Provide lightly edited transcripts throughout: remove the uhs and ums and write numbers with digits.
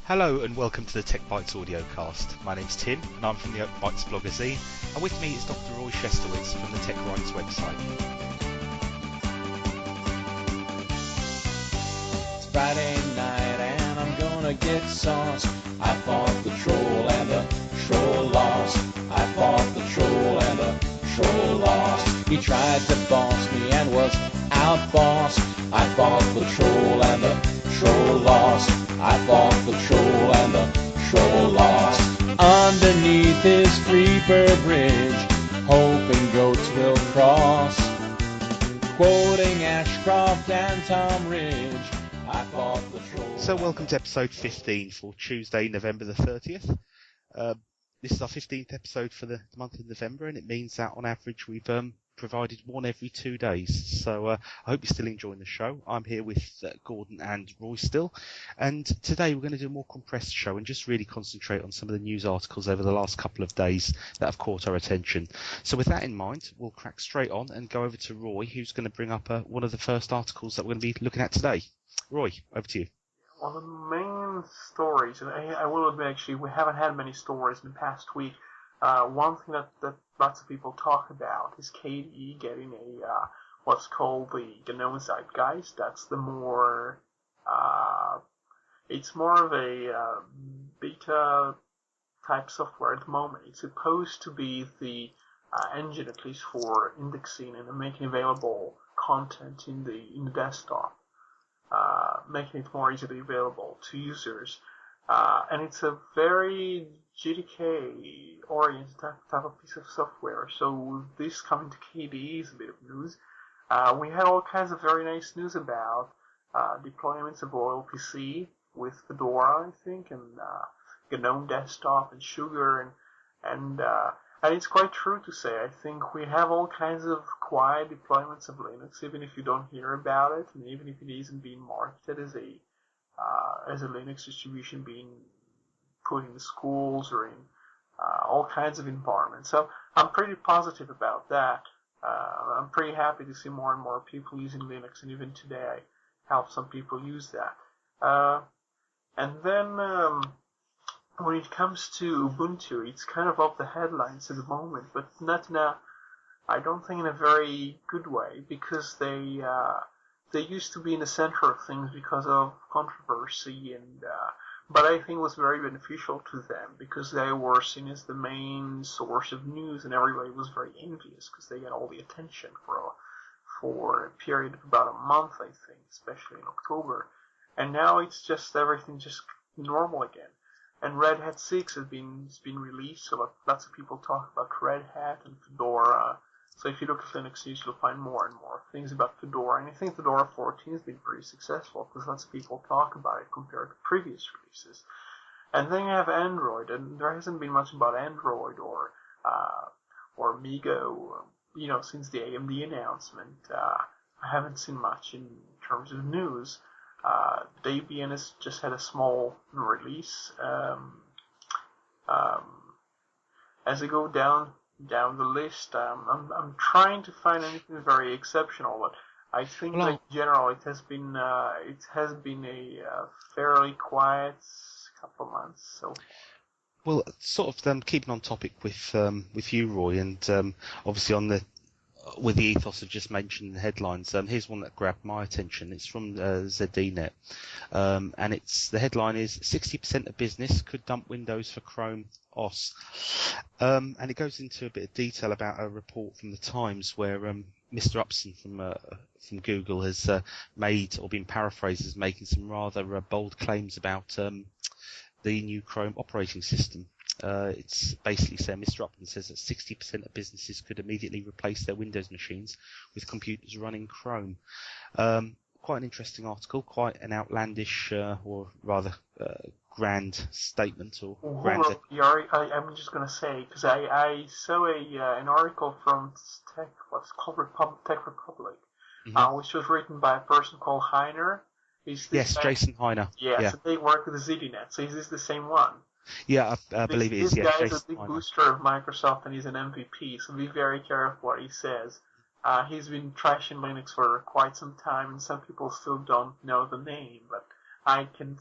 Hello and welcome to the TechBytes audiocast. My name's Tim and I'm from the TechBytes blogazine, and with me is Dr. Roy Shestowitz from the TechBytes website. It's Friday night and I'm gonna get sauce. I fought the troll and the troll lost. I fought the troll and the troll lost. He tried to boss me and was outbossed. I fought the troll and the troll lost. I fought the troll and the troll lost. Underneath his Freebird Bridge, hoping goats will cross. Quoting Ashcroft and Tom Ridge, I fought the troll. So welcome to episode 15 for Tuesday, November the 30th. This is our 15th episode for the month of November, and it means that on average we've provided one every 2 days. So I hope you're still enjoying the show. I'm here with Gordon and Roy still, and today we're going to do a more compressed show and just really concentrate on some of the news articles over the last couple of days that have caught our attention. So with that in mind, we'll crack straight on and go over to Roy, who's going to bring up one of the first articles that we're going to be looking at today. Roy, over to you. Well, the main stories, and I will admit, actually, we haven't had many stories in the past week. One thing that lots of people talk about is KDE getting a what's called the GNOME Zeitgeist. That's the more, it's more of a beta type software at the moment. It's supposed to be the engine, at least for indexing and making available content in the desktop. Making it more easily available to users. And it's a very GTK-oriented type of piece of software. So this coming to KDE is a bit of news. We had all kinds of very nice news about deployments of OLPC with Fedora, I think, and GNOME Desktop and Sugar, and it's quite true to say, I think we have all kinds of quiet deployments of Linux, even if you don't hear about it, and even if it isn't being marketed as a Linux distribution being put in the schools or in all kinds of environments. So I'm pretty positive about that. I'm pretty happy to see more and more people using Linux, and even today I help some people use that. And then when it comes to Ubuntu, it's kind of off the headlines at the moment, but not I don't think in a very good way, because they used to be in the center of things because of controversy, and but I think it was very beneficial to them because they were seen as the main source of news, and everybody was very envious because they got all the attention for a period of about a month, I think, especially in October, and now it's just everything just normal again. And Red Hat 6 has been released, so lots of people talk about Red Hat and Fedora. So if you look at Linux news, you'll find more and more things about Fedora. And I think Fedora 14 has been pretty successful because lots of people talk about it compared to previous releases. And then you have Android, and there hasn't been much about Android or MeeGo, since the AMD announcement. I haven't seen much in terms of news. Debian has just had a small release. As I go down the list, I'm trying to find anything very exceptional, but I think that in general it has been a fairly quiet couple of months. So. Well, sort of keeping on topic with you, Roy, and obviously with the ethos of just mentioning the headlines, here's one that grabbed my attention. It's from ZDNet, and the headline is 60% of business could dump Windows for Chrome OS, and it goes into a bit of detail about a report from the Times where Mr. Upson from Google has made, or been paraphrased as making some rather bold claims about the new Chrome operating system. It's basically saying Mr. Upton says that 60% of businesses could immediately replace their Windows machines with computers running Chrome. Quite an interesting article, quite an outlandish, or rather grand statement. I'm just going to say, because I saw an article from Tech Republic, which was written by a person called Heiner. Jason Heiner. Yeah, so they work with the ZDNet. So is this the same one? Yeah, I believe it is. This guy is a big Heiner. booster of Microsoft, and he's an MVP, so be very careful what he says. He's been trashing Linux for quite some time, and some people still don't know the name, but I can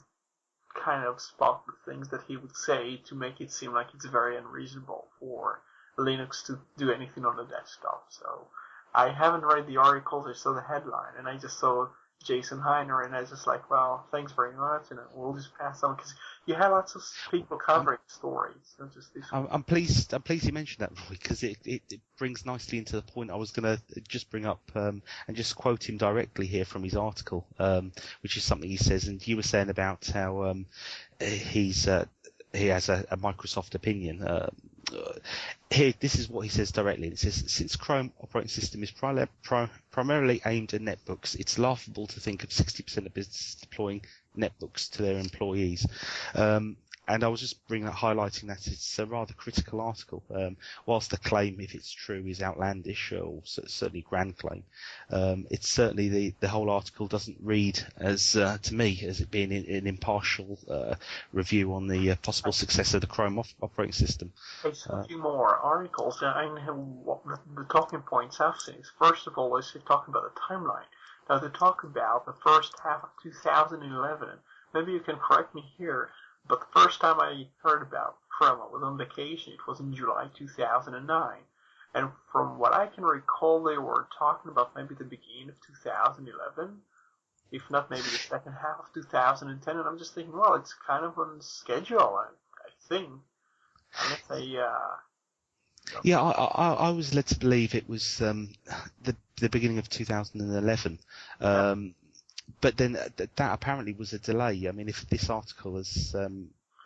kind of spot the things that he would say to make it seem like it's very unreasonable for Linux to do anything on the desktop. So I haven't read the articles, I saw the headline, and I just saw Jason Heiner, and I was just like, well, thanks very much, and we'll just pass on, because you have lots of people covering stories, not just this one. I'm pleased you mentioned that, Roy, because it brings nicely into the point I was going to just bring up and just quote him directly here from his article, which is something he says, and you were saying about how he has a Microsoft opinion. Here, this is what he says directly. It says, since Chrome operating system is primarily aimed at netbooks, it's laughable to think of 60% of businesses deploying netbooks to their employees. And I was just highlighting that it's a rather critical article. Whilst the claim, if it's true, is outlandish, or certainly grand claim, it's certainly the whole article doesn't read as, to me, as it being an impartial review on the possible success of the Chrome operating system. There's a few more articles. I have the talking points I've seen is, first of all, is talking about the timeline. Now, they talk about the first half of 2011. Maybe you can correct me here, but the first time I heard about Chrome, I was on vacation. It was in July 2009. And from what I can recall, they were talking about maybe the beginning of 2011, if not maybe the second half of 2010. And I'm just thinking, well, it's kind of on schedule, I think. Unless Yeah, I was led to believe it was the beginning of 2011. But then that apparently was a delay. I mean, if this article has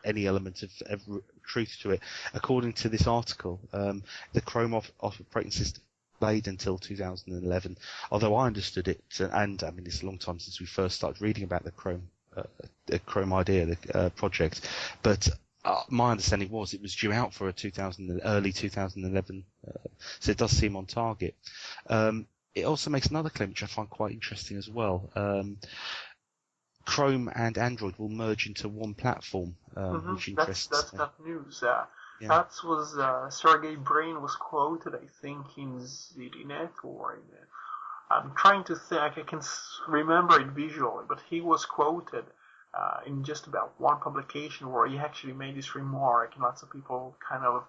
any element of truth to it, according to this article, the Chrome operating system delayed until 2011. Although I understood it, and I mean, it's a long time since we first started reading about the Chrome idea, the project, but my understanding was it was due out for a early 2011, so it does seem on target. It also makes another claim which I find quite interesting as well. Chrome and Android will merge into one platform, which interests. That's not news. That was Sergey Brin was quoted, I think, in ZDNet or in. I'm trying to think. I can remember it visually, but he was quoted in just about one publication where he actually made this remark, and lots of people kind of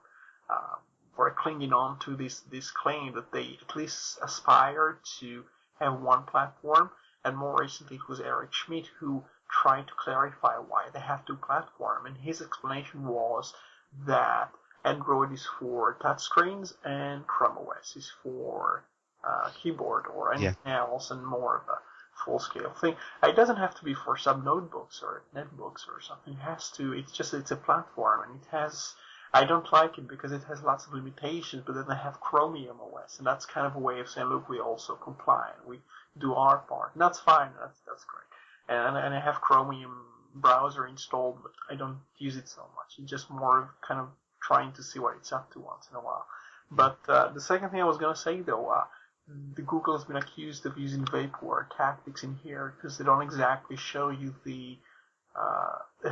were clinging on to this claim that they at least aspire to have one platform. And more recently, it was Eric Schmidt who tried to clarify why they have two platforms. And his explanation was that Android is for touchscreens and Chrome OS is for keyboard or anything else, and more of a full-scale thing. It doesn't have to be for some notebooks or netbooks or something. It has to. It's a platform, and it has. I don't like it because it has lots of limitations, but then they have Chromium OS, and that's kind of a way of saying, look, we also comply, and we do our part. And that's fine, that's great. And I have Chromium browser installed, but I don't use it so much. It's just more of kind of trying to see what it's up to once in a while. But the second thing I was going to say, though, the Google has been accused of using vaporware tactics in here because they don't exactly show you the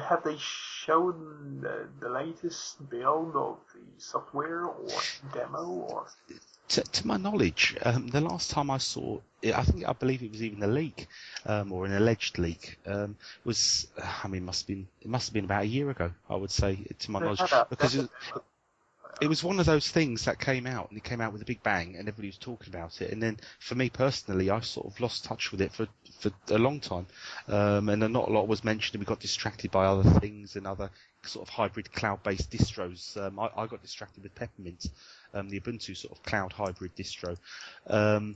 have they shown the latest build of the software or demo? Or to my knowledge, the last time I saw it, I believe it was even a leak, or an alleged leak, was, I mean, it must have been about a year ago, I would say, to my knowledge, because it was one of those things that came out, and it came out with a big bang, and everybody was talking about it. And then, for me personally, I sort of lost touch with it for a long time, and not a lot was mentioned. And we got distracted by other things and other sort of hybrid cloud-based distros. I got distracted with Peppermint, the Ubuntu sort of cloud hybrid distro, and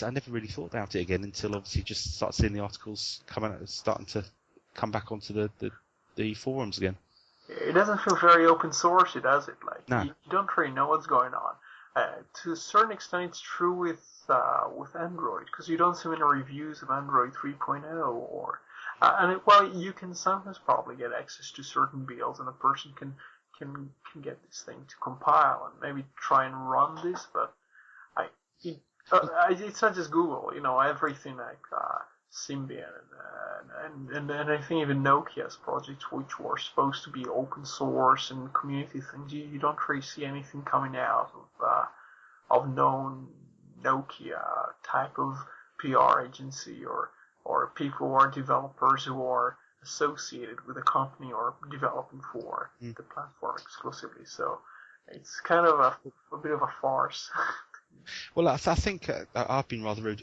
I never really thought about it again until obviously just started seeing the articles starting to come back onto the forums again. It doesn't feel very open source, does it? Like no. You don't really know what's going on. To a certain extent, it's true with Android, because you don't see many reviews of Android 3.0 or you can sometimes probably get access to certain builds, and a person can get this thing to compile and maybe try and run this, but it's not just Google. Everything like Symbian and I think even Nokia's projects, which were supposed to be open source and community things, you don't really see anything coming out of known Nokia type of PR agency or people who are developers who are associated with the company or developing for the platform exclusively. So it's kind of a bit of a farce. Well, I think I've been rather rude.